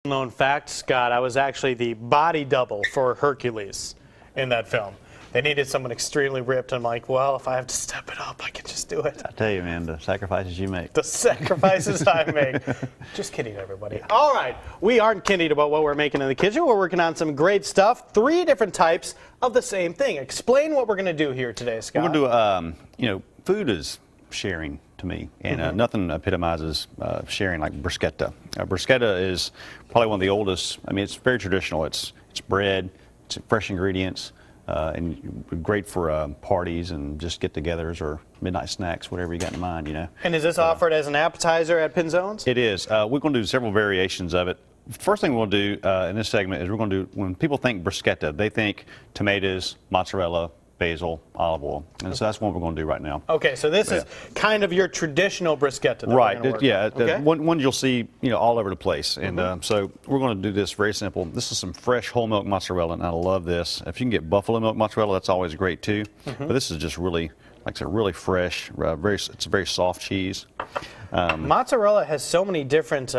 Known fact, Scott, I was actually the body double for Hercules in that film. They needed someone extremely ripped. I'm like, well, if I have to step it up, I can just do it. I tell you, man, the sacrifices you make. The sacrifices I make. Just kidding, everybody. All right, we aren't kidding about what we're making in the kitchen. We're working on some great stuff. 3 different types of the same thing. Explain what we're going to do here today, Scott. We're going to do, food is sharing to me, and nothing epitomizes sharing like bruschetta. Bruschetta is probably one of the oldest. I mean, it's very traditional. It's bread, it's fresh ingredients, and great for parties and just get-togethers or midnight snacks, whatever you got in mind, you know. And is this offered as an appetizer at Pinzone's? It is. We're going to do several variations of it. First thing we'll do in this segment is we're going to do, when people think bruschetta, they think tomatoes, mozzarella, basil, olive oil, and so that's what we're going to do right now. Okay, so this is kind of your traditional bruschetta. Right. One you'll see, all over the place, and so we're going to do this very simple. This is some fresh whole milk mozzarella, and I love this. If you can get buffalo milk mozzarella, that's always great too. But this is just really, like I said, really fresh. It's a very soft cheese. Mozzarella has so many different,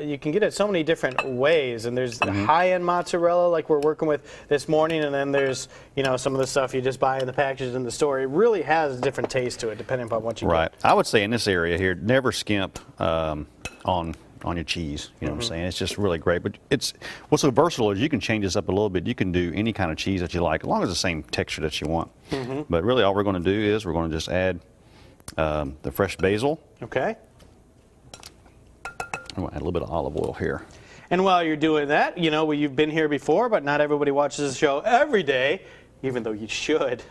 you can get it so many different ways, and there's high-end mozzarella like we're working with this morning, and then there's, some of the stuff you just buy in the packages in the store. It really has a different taste to it depending upon what you get. Right. I would say in this area here, never skimp on your cheese. You know what I'm saying? It's just really great. But what's so versatile is you can change this up a little bit. You can do any kind of cheese that you like, as long as it's the same texture that you want. But really all we're going to do is we're going to just add the fresh basil. Okay. I'm going to add a little bit of olive oil here. And while you're doing that, you've been here before, but not everybody watches the show every day, even though you should.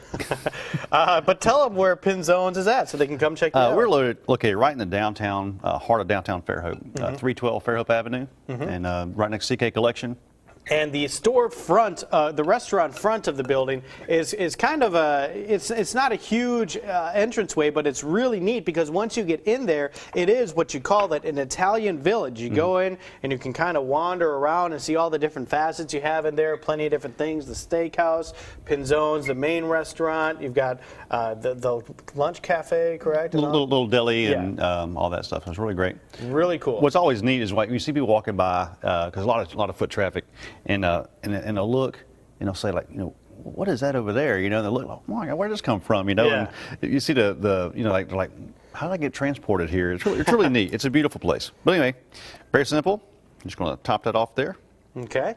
But tell them where Pinzone's is at so they can come check you out. We're located right in the downtown, heart of downtown Fairhope, 312 Fairhope Avenue, and right next to CK Collection. And the store front, the restaurant front of the building is kind of it's not a huge entranceway, but it's really neat because once you get in there, it is what you call an Italian village. You go in and you can kind of wander around and see all the different facets you have in there, plenty of different things, the steakhouse, Pinzone's, the main restaurant. You've got the lunch cafe, correct? Little deli and all that stuff. It's really great. Really cool. What's always neat is you see people walking by, because a lot of foot traffic, and they'll look and they'll say, like, what is that over there? And they'll look like, oh my God, where did this come from? And you see like how did I get transported here? It's really neat. It's a beautiful place. But anyway, very simple. I'm just going to top that off there. Okay.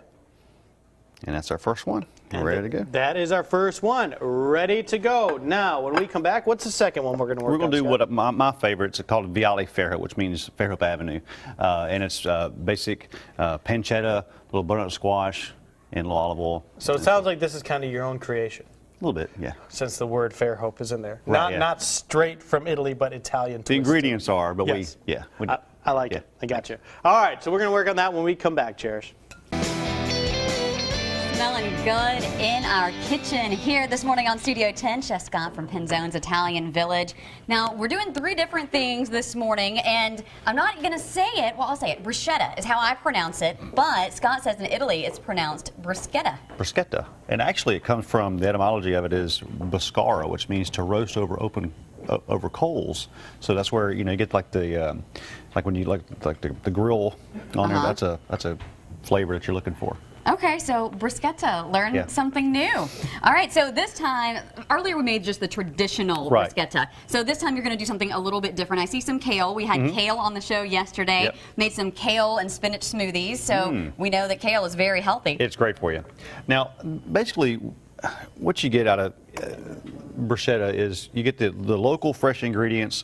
And that's our first one. We're ready to go. That is our first one, ready to go. Now, when we come back, what's the second one we're going to work on? We're going to do what my favorite. It's called Viale Fairhope, which means Fairhope Avenue, and it's basic pancetta, little butternut squash, and a little olive oil. So it sounds like this is kind of your own creation. A little bit, yeah. Since the word Fairhope is in there, right, not straight from Italy, but Italian. The ingredients are, but I like it. I got you. All right, so we're going to work on that when we come back. Cherish. Smelling good in our kitchen here this morning on Studio 10. Chef Scott from Pinzone's Italian Village. Now, we're doing 3 different things this morning, and I'm not going to say it. Well, I'll say it. Bruschetta is how I pronounce it, but Scott says in Italy it's pronounced bruschetta. Bruschetta. And actually it comes from, the etymology of it is buscaro, which means to roast over coals. So that's where, you get like the, like when you like the grill on there, that's a flavor that you're looking for. Okay, so bruschetta, learn something new. All right, so this time, earlier we made just the traditional bruschetta. So this time you're going to do something a little bit different. I see some kale. We had kale on the show yesterday, made some kale and spinach smoothies, so we know that kale is very healthy. It's great for you. Now, basically, what you get out of bruschetta is you get the local fresh ingredients,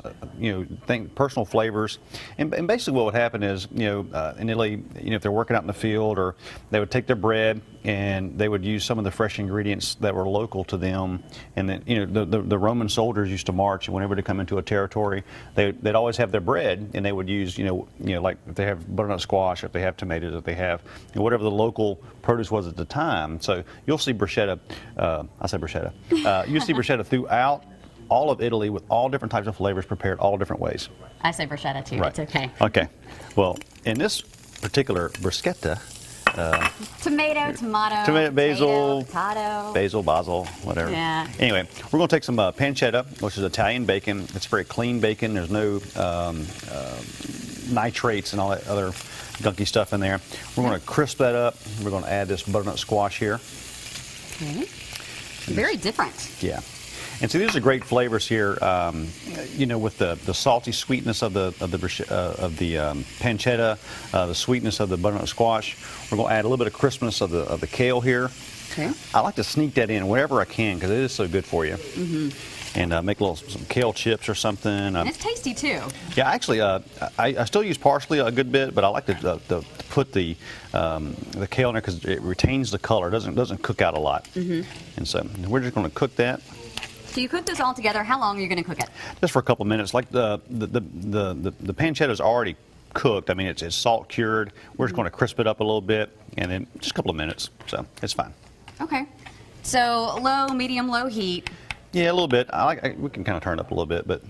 personal flavors, and basically what would happen is, in Italy, if they're working out in the field, or they would take their bread and they would use some of the fresh ingredients that were local to them, and then the Roman soldiers used to march, and whenever they come into a territory, they'd always have their bread, and they would use like if they have butternut squash, if they have tomatoes, if they have whatever the local produce was at the time. So you'll see bruschetta. I say bruschetta. You see bruschetta throughout all of Italy with all different types of flavors prepared all different ways. I say bruschetta too. It's okay. Okay. Well, in this particular bruschetta, tomato, basil, potato, basil, whatever. Yeah. Anyway, we're going to take some pancetta, which is Italian bacon. It's very clean bacon. There's no nitrates and all that other gunky stuff in there. We're going to crisp that up. We're going to add this butternut squash here. Okay. Very different. Yeah. And so these are great flavors here, you know, with the salty sweetness of the pancetta, the sweetness of the butternut squash. We're going to add a little bit of crispness of the kale here. Okay. I like to sneak that in whenever I can because it is so good for you. And make some kale chips or something. And it's tasty too. Yeah, actually, I still use parsley a good bit, but I like to put the kale in there because it retains the color. It doesn't cook out a lot. And so we're just going to cook that. So you cook this all together. How long are you going to cook it? Just for a couple minutes. Like the pancetta is already cooked. I mean, it's salt cured. We're just going to crisp it up a little bit, and then just a couple of minutes. So it's fine. Okay. So low, medium, low heat. Yeah, a little bit. We can kind of turn it up a little bit, but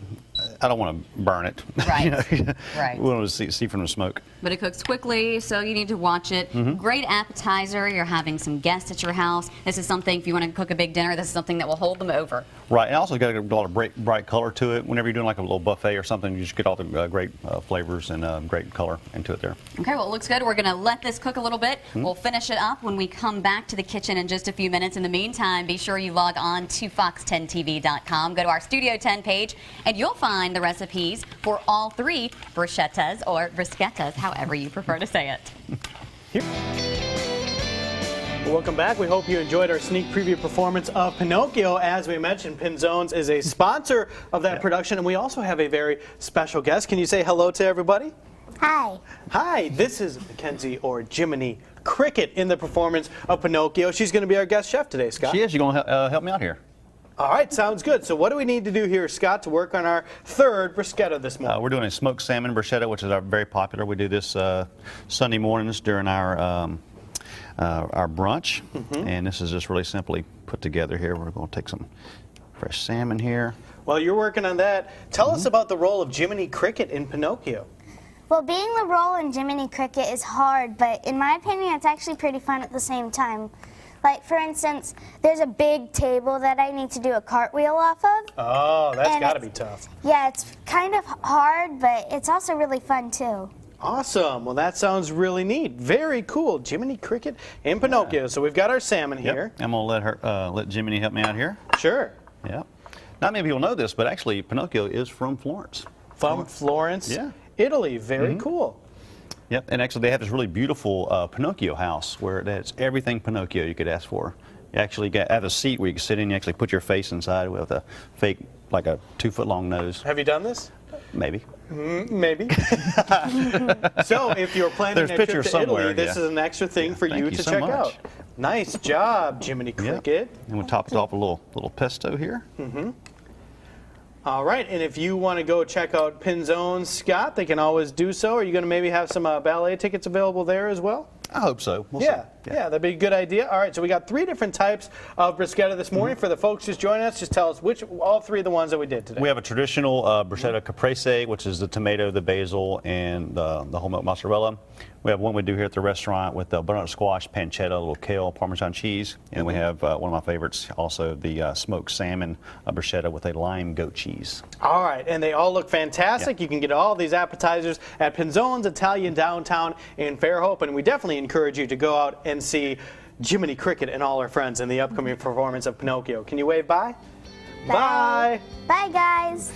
I don't want to burn it. Right. You know? Right. We want to see from the smoke. But it cooks quickly, so you need to watch it. Great appetizer. You're having some guests at your house. This is something, if you want to cook a big dinner, this is something that will hold them over. Right, and also got a lot of bright color to it. Whenever you're doing like a little buffet or something, you just get all the great flavors and great color into it there. Okay, well, it looks good. We're going to let this cook a little bit. We'll finish it up when we come back to the kitchen in just a few minutes. In the meantime, be sure you log on to fox10tv.com. Go to our Studio 10 page, and you'll find the recipes for all 3 bruschettas or bruschettas, however you prefer to say it. Welcome back. We hope you enjoyed our sneak preview performance of Pinocchio. As we mentioned, Pinzone's is a sponsor of that production, and we also have a very special guest. Can you say hello to everybody? Hi. Hi, this is Mackenzie, or Jiminy Cricket, in the performance of Pinocchio. She's going to be our guest chef today, Scott. She is. You're going to help me out here. All right, sounds good. So what do we need to do here, Scott, to work on our 3rd bruschetta this morning? We're doing a smoked salmon bruschetta, which is very popular. We do this Sunday mornings during our brunch, and this is just really simply put together here. We're going to take some fresh salmon here. While you're working on that, tell us about the role of Jiminy Cricket in Pinocchio. Well, being the role in Jiminy Cricket is hard, but in my opinion, it's actually pretty fun at the same time. Like, for instance, there's a big table that I need to do a cartwheel off of. Oh, that's And got to be tough. Yeah, it's kind of hard, but it's also really fun, too. Awesome. Well, that sounds really neat. Very cool. Jiminy Cricket in Pinocchio. So we've got our salmon here. I'm going to let Jiminy help me out here. Sure. Yeah. Not many people know this, but actually Pinocchio is from Florence. From Florence, Yeah. Italy. Very cool. Yep, and actually they have this really beautiful Pinocchio house where it has everything Pinocchio you could ask for. You actually have a seat where you can sit in, you actually put your face inside with a fake, like a 2-foot-long nose. Have you done this? Maybe. Maybe. So if you're planning There's a trip pictures to somewhere, Italy, this yeah. is an extra thing for Thank you you to so check much. out. Nice job, Jiminy Yep. Cricket. And we'll top it off with a little pesto here. All right, and if you want to go check out Pinzone, Scott, they can always do so. Are you going to maybe have some ballet tickets available there as well? I hope so. We'll Yeah, see. yeah, that'd be a good idea. All right, so we got 3 different types of bruschetta this morning. For the folks just joining us, just tell us all 3 of the ones that we did today. We have a traditional bruschetta caprese, which is the tomato, the basil, and the whole milk mozzarella. We have one we do here at the restaurant with the butternut squash, pancetta, a little kale, Parmesan cheese. And we have one of my favorites, also the smoked salmon bruschetta with a lime goat cheese. All right, and they all look fantastic. You can get all these appetizers at Pinzone's Italian downtown in Fairhope, and we definitely encourage you to go out and see Jiminy Cricket and all her friends in the upcoming performance of Pinocchio. Can you wave bye? Bye. Bye, guys.